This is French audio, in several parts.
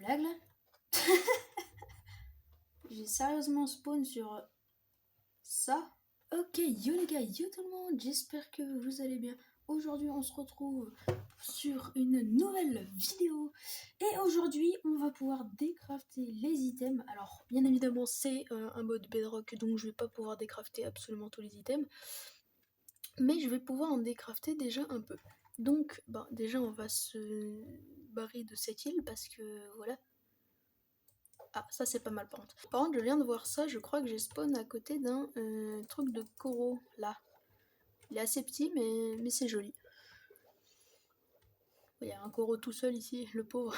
blague là? J'ai sérieusement spawn sur ça? Ok, yo les gars, yo tout le monde, j'espère que vous allez bien. Aujourd'hui on se retrouve sur une nouvelle vidéo. Et aujourd'hui on va pouvoir décrafter les items. Alors bien évidemment c'est un mode bedrock, donc je vais pas pouvoir décrafter absolument tous les items. Mais je vais pouvoir en décrafter déjà un peu. Donc déjà on va se barrer de cette île parce que voilà. Ah, ça c'est pas mal par contre. Par contre, je viens de voir ça, je crois que j'ai spawn à côté d'un truc de coraux, là. Il est assez petit, mais c'est joli. Il y a un coraux tout seul ici, le pauvre.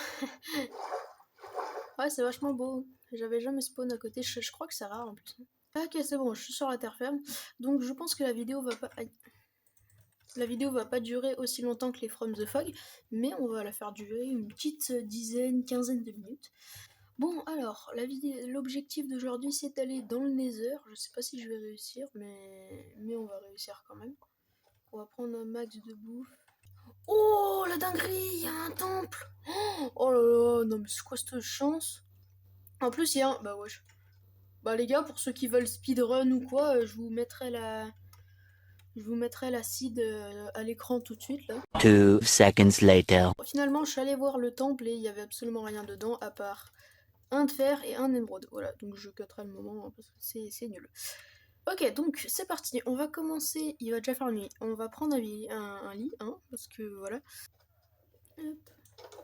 Ouais, c'est vachement beau. J'avais jamais spawn à côté, je crois que c'est rare en plus. Ok, c'est bon, je suis sur la terre ferme. Donc je pense que la vidéo va pas... Aïe. La vidéo va pas durer aussi longtemps que les From the Fog, mais on va la faire durer une petite dizaine, quinzaine de minutes. Bon, alors, l'objectif d'aujourd'hui, c'est d'aller dans le Nether. Je sais pas si je vais réussir, mais on va réussir quand même. On va prendre un max de bouffe. Oh, la dinguerie, il y a un temple. Oh là là, non mais c'est quoi cette chance? En plus, il y a un... Bah wesh. Bah les gars, pour ceux qui veulent speedrun ou quoi, je vous mettrai la seed à l'écran tout de suite, là. 2 seconds later. Finalement, je suis allée voir le temple et il y avait absolument rien dedans, à part un de fer et un émeraude. Voilà, donc je cutterai le moment parce que c'est nul. Ok, donc c'est parti. On va commencer. Il va déjà faire nuit. On va prendre un lit, hein, parce que voilà. Hop.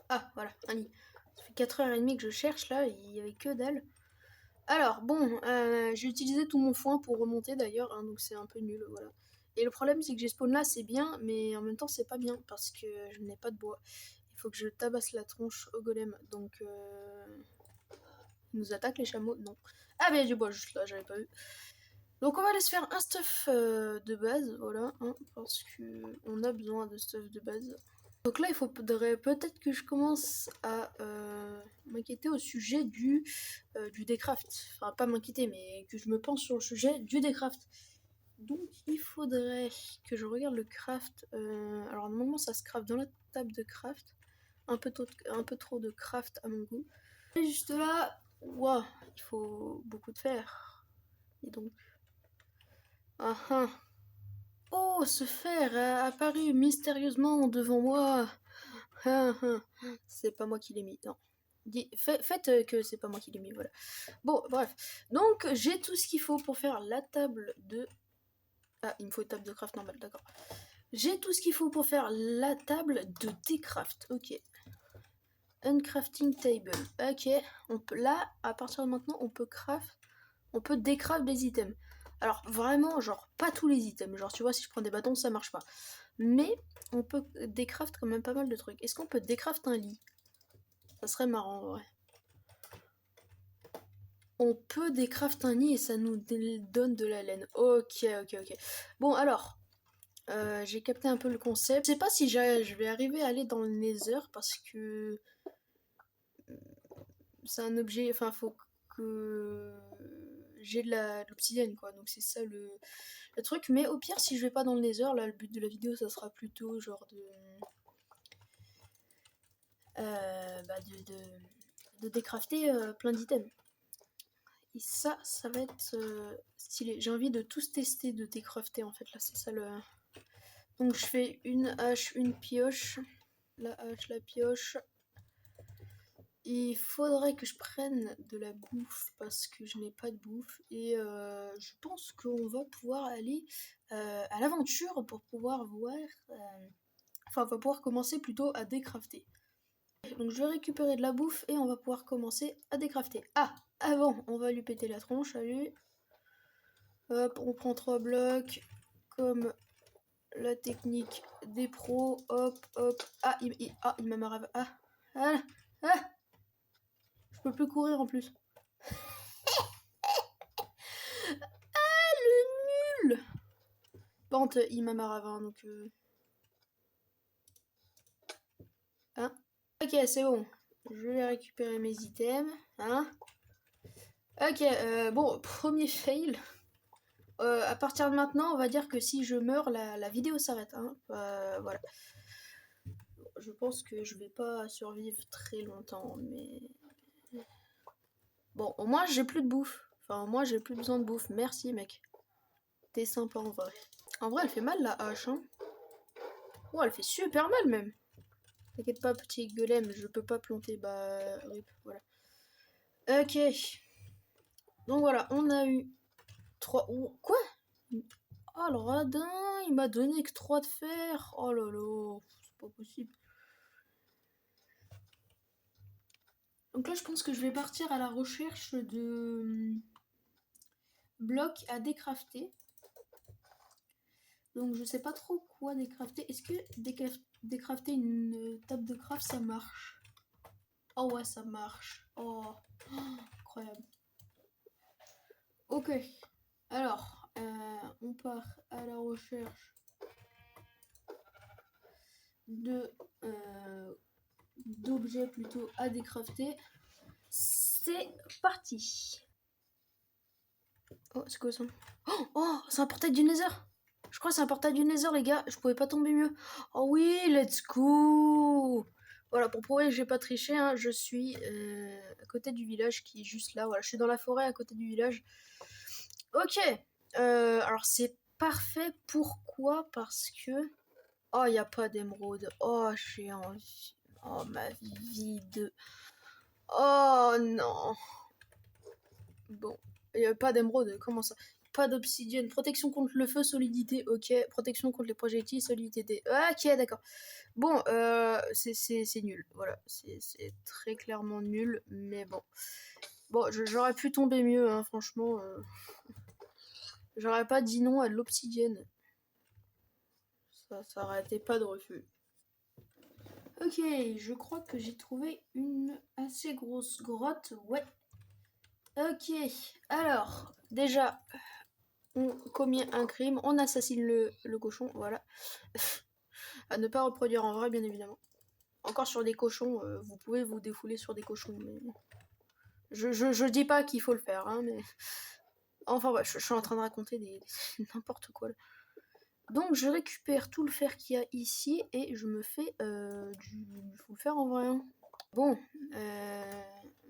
Ah, voilà, un lit. Ça fait 4h30 que je cherche là, il y avait que dalle. Alors, bon, j'ai utilisé tout mon foin pour remonter d'ailleurs, hein, donc c'est un peu nul, voilà. Et le problème, c'est que j'ai spawn là, c'est bien, mais en même temps, c'est pas bien parce que je n'ai pas de bois. Il faut que je tabasse la tronche au golem, donc. Il nous attaque les chameaux? Non. Ah, mais il y a du bois juste là, j'avais pas vu. Donc on va aller se faire un stuff de base, voilà, hein, parce que on a besoin de stuff de base. Donc là, il faudrait peut-être que je commence à m'inquiéter au sujet du décraft. Enfin, pas m'inquiéter, mais que je me pense sur le sujet du décraft. Donc il faudrait que je regarde le craft. Alors normalement, ça se craft dans la table de craft. Un peu trop de craft à mon goût. Et juste là, waouh, il faut beaucoup de fer. Et donc... Ah ah. Oh, ce fer a apparu mystérieusement devant moi. Ah ah. C'est pas moi qui l'ai mis, non. Faites que c'est pas moi qui l'ai mis, voilà. Bon, bref. Donc, j'ai tout ce qu'il faut pour faire la table de... Ah, il me faut une table de craft normale, d'accord. J'ai tout ce qu'il faut pour faire la table de décraft, ok. Uncrafting table, ok. Là, à partir de maintenant, on peut décraft des items. Alors vraiment, genre pas tous les items. Genre tu vois, si je prends des bâtons, ça marche pas. Mais on peut décraft quand même pas mal de trucs. Est-ce qu'on peut décraft un lit? Ça serait marrant en vrai. On peut décraft un lit et ça nous donne de la laine. Ok, ok, ok. Bon alors, j'ai capté un peu le concept. Je sais pas si je vais arriver à aller dans le Nether parce que c'est un objet. Enfin, faut que j'ai de l'obsidienne quoi. Donc c'est ça le truc. Mais au pire, si je vais pas dans le Nether, là, le but de la vidéo, ça sera plutôt genre de décrafter plein d'items. Et ça va être stylé. J'ai envie de tous tester, de décrafter en fait. Là, c'est ça le. Donc, je fais une hache, une pioche. La hache, la pioche. Il faudrait que je prenne de la bouffe parce que je n'ai pas de bouffe. Et je pense qu'on va pouvoir aller à l'aventure pour pouvoir voir. Enfin, on va pouvoir commencer plutôt à décrafter. Donc je vais récupérer de la bouffe et on va pouvoir commencer à décrafter. Ah, avant, on va lui péter la tronche, allez. Hop, on prend 3 blocs, comme la technique des pros. Hop, hop. Ah, il m'a marre. Ah, ah, ah. Je peux plus courir en plus. Ah, le nul. Par contre, il m'a marre avant, donc... Hein. Ok, c'est bon. Je vais récupérer mes items, hein. Ok, bon, premier fail. À partir de maintenant, on va dire que si je meurs, la vidéo s'arrête, hein. Voilà. Je pense que je vais pas survivre très longtemps, mais Bon, au moins j'ai plus de bouffe. Enfin, moi j'ai plus besoin de bouffe. Merci, mec. T'es sympa en vrai. En vrai, elle fait mal la hache, hein. Oh, elle fait super mal même. T'inquiète pas, petit golem, je peux pas planter. Bah, rip, voilà. Ok. Donc voilà, on a eu 3. Quoi? Oh, le radin, il m'a donné que 3 de fer. Oh là là, c'est pas possible. Donc là, je pense que je vais partir à la recherche de blocs à décrafter. Donc je sais pas trop quoi décrafter. Est-ce que décrafter une table de craft ça marche? Oh ouais, ça marche. Oh, incroyable. Ok. Alors, on part à la recherche de d'objets plutôt à décrafter. C'est parti. Oh, c'est quoi ça? Oh, c'est un portail du Nether. Je crois que c'est un portail du Nether, les gars. Je pouvais pas tomber mieux. Oh oui, let's go. Voilà, pour prouver que j'ai pas triché, hein, je suis à côté du village qui est juste là. Voilà, je suis dans la forêt à côté du village. Ok. Alors c'est parfait. Pourquoi? Parce que... Oh, il n'y a pas d'émeraude. Oh, j'ai envie. Oh, ma vie de... Oh, non. Bon, il n'y a pas d'émeraude. Comment ça? Pas d'obsidienne. Protection contre le feu, solidité, ok. Protection contre les projectiles, solidité. Ok, d'accord. Bon, c'est nul. Voilà, c'est très clairement nul, mais bon. Bon, j'aurais pu tomber mieux, hein, franchement. J'aurais pas dit non à de l'obsidienne. Ça aurait été pas de refus. Ok, je crois que j'ai trouvé une assez grosse grotte. Ouais. Ok, alors, déjà, on commet un crime, on assassine le cochon, voilà. À ne pas reproduire en vrai, bien évidemment. Encore sur des cochons, vous pouvez vous défouler sur des cochons, mais... Je dis pas qu'il faut le faire, hein, mais... Enfin, ouais, je suis en train de raconter des n'importe quoi, là. Donc, je récupère tout le fer qu'il y a ici, et je me fais du full fer en vrai, hein. Bon,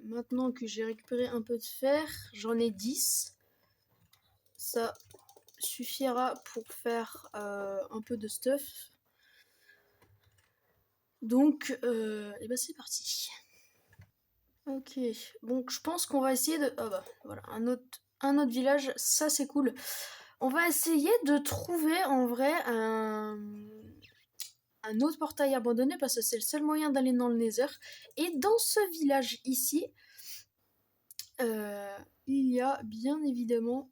maintenant que j'ai récupéré un peu de fer, j'en ai 10. Ça suffira pour faire un peu de stuff. Donc, et ben c'est parti. Ok, donc je pense qu'on va essayer de... Ah bah, voilà, un autre village, ça c'est cool. On va essayer de trouver en vrai un autre portail abandonné parce que c'est le seul moyen d'aller dans le Nether. Et dans ce village ici, il y a bien évidemment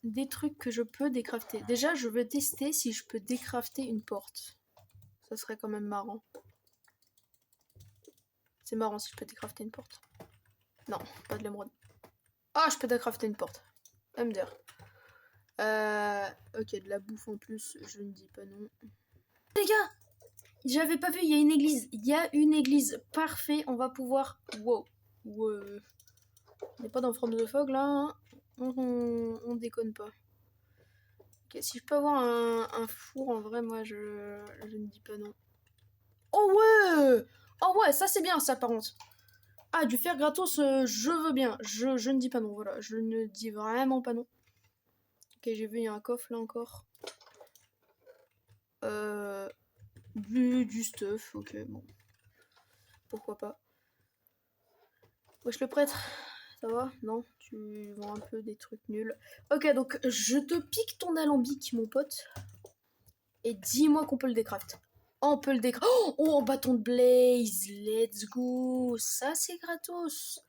des trucs que je peux décrafter. Déjà, je veux tester si je peux décrafter une porte. Ça serait quand même marrant. C'est marrant si je peux décrafter une porte. Non, pas de l'émeraude. Ah, je peux décrafter une porte. MDR. Ok, de la bouffe en plus, je ne dis pas non. Les gars, j'avais pas vu, il y a une église. Il y a une église. Parfait, on va pouvoir... Wow. On n'est pas dans From the Fog là, hein. On déconne pas. Ok, si je peux avoir un four, en vrai, moi, je ne dis pas non. Oh ouais! Oh ouais, ça c'est bien ça par contre. Ah, du fer gratos, je veux bien. Je ne dis pas non, voilà. Je ne dis vraiment pas non. Ok, j'ai vu, il y a un coffre là encore. Du stuff, ok, bon. Pourquoi pas. Wesh le prêtre, ça va? Non? Tu vends un peu des trucs nuls. Ok, donc je te pique ton alambic, mon pote. Et dis-moi qu'on peut le décraft. Oh, on peut le décraft. Oh, un bâton de blaze, let's go. Ça, c'est gratos.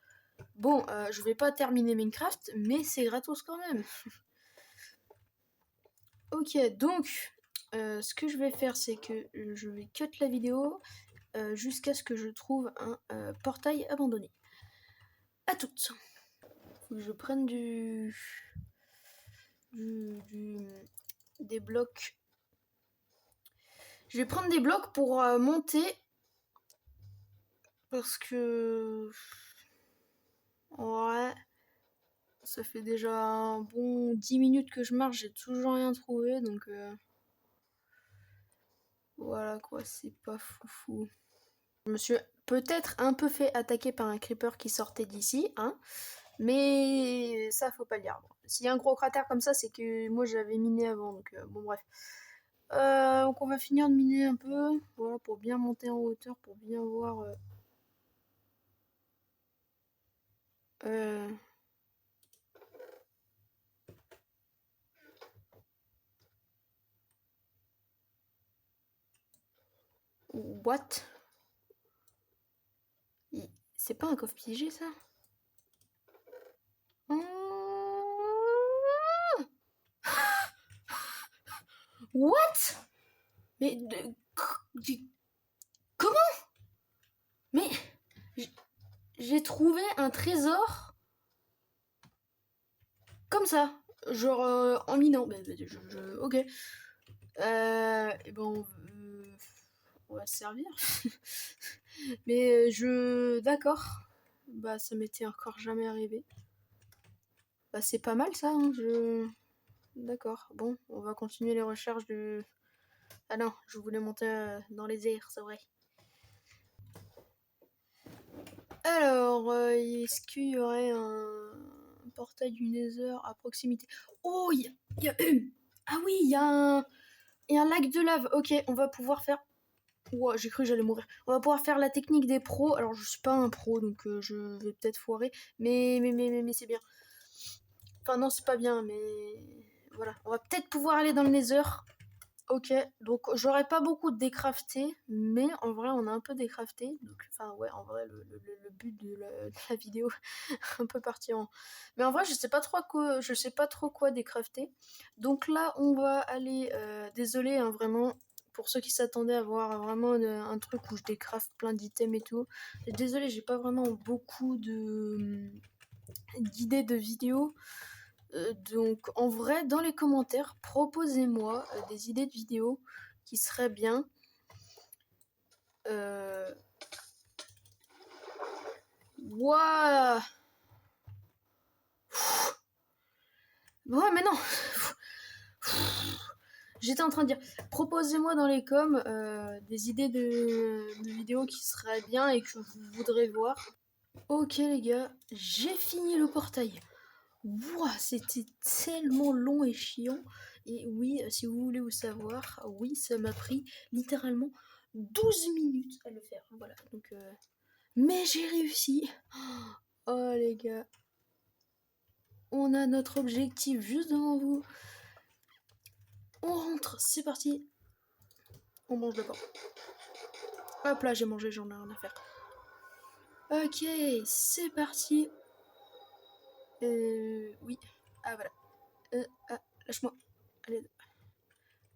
Bon, je vais pas terminer Minecraft, mais c'est gratos quand même. Ok, donc, ce que je vais faire, c'est que je vais cut la vidéo jusqu'à ce que je trouve un portail abandonné. À toutes. Faut que je prenne des blocs. Je vais prendre des blocs pour monter. Parce que... Ouais. Ça fait déjà un bon 10 minutes que je marche, j'ai toujours rien trouvé, donc... Voilà quoi, c'est pas foufou. Je me suis peut-être un peu fait attaquer par un creeper qui sortait d'ici, hein. Mais ça, faut pas le dire. Bon, s'il y a un gros cratère comme ça, c'est que moi j'avais miné avant, donc bon bref. Donc on va finir de miner un peu, voilà, pour bien monter en hauteur, pour bien voir. Euh, What? C'est pas un coffre piégé ça? Hum, What? Mais comment? Mais j'ai trouvé un trésor comme ça, genre en minant. Ok. Et bon, on va se servir. Mais d'accord. Bah, ça m'était encore jamais arrivé. Bah, c'est pas mal ça, hein, D'accord. Bon, on va continuer les recherches de. Ah non, je voulais monter dans les airs, c'est vrai. Alors, est-ce qu'il y aurait un portail du Nether à proximité? Oh, Ah oui, il y a un lac de lave. Ok, on va pouvoir faire. Ouah, j'ai cru que j'allais mourir. On va pouvoir faire la technique des pros. Alors, je suis pas un pro, donc je vais peut-être foirer. Mais c'est bien. Enfin, non, c'est pas bien, mais. Voilà. On va peut-être pouvoir aller dans le Nether. Ok, donc j'aurais pas beaucoup décrafté, mais en vrai on a un peu décrafté. Donc, enfin ouais, en vrai le but de la vidéo un peu parti en. Mais en vrai je sais pas trop quoi décrafter. Donc là on va aller. Désolé hein, vraiment pour ceux qui s'attendaient à voir vraiment un truc où je décrafte plein d'items et tout. Désolé, j'ai pas vraiment beaucoup de d'idées de vidéos. Donc en vrai, dans les commentaires, proposez-moi des idées de vidéos qui seraient bien. Waouh. Ouais, mais non. J'étais en train de dire, proposez-moi dans les coms des idées de vidéos qui seraient bien et que vous voudrez voir. Ok les gars, j'ai fini le portail. Wouah, c'était tellement long et chiant. Et oui, si vous voulez vous savoir, oui, ça m'a pris littéralement 12 minutes à le faire. Voilà, donc. Mais j'ai réussi. Oh les gars. On a notre objectif juste devant vous. On rentre, c'est parti. On mange d'abord. Hop là, j'ai mangé, j'en ai rien à faire. Ok, c'est parti. Oui. Ah voilà. Lâche-moi. Allez.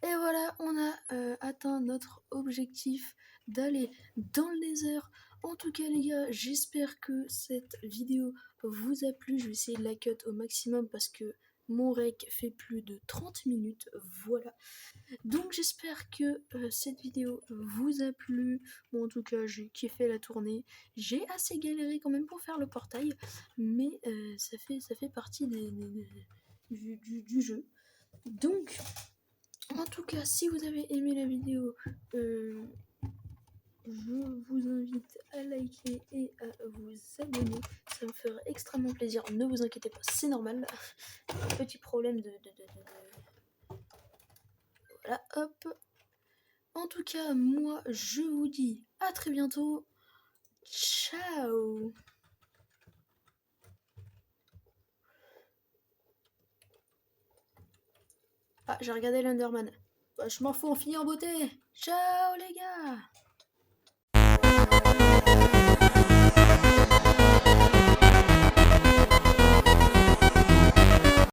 Et voilà, on a atteint notre objectif d'aller dans le Nether. En tout cas les gars, j'espère que cette vidéo vous a plu. Je vais essayer de la cut au maximum parce que mon rec fait plus de 30 minutes. Voilà. Donc j'espère que cette vidéo vous a plu. Bon, en tout cas, j'ai kiffé la tournée. J'ai assez galéré quand même pour faire le portail. Mais ça fait partie du jeu. Donc... En tout cas, si vous avez aimé la vidéo, je vous invite à liker et à vous abonner. Ça me ferait extrêmement plaisir. Ne vous inquiétez pas, c'est normal. Petit problème Voilà, hop. En tout cas, moi, je vous dis à très bientôt. Ciao. Ah, j'ai regardé l'Underman. Bah, je m'en fous, on finit en beauté. Ciao les gars.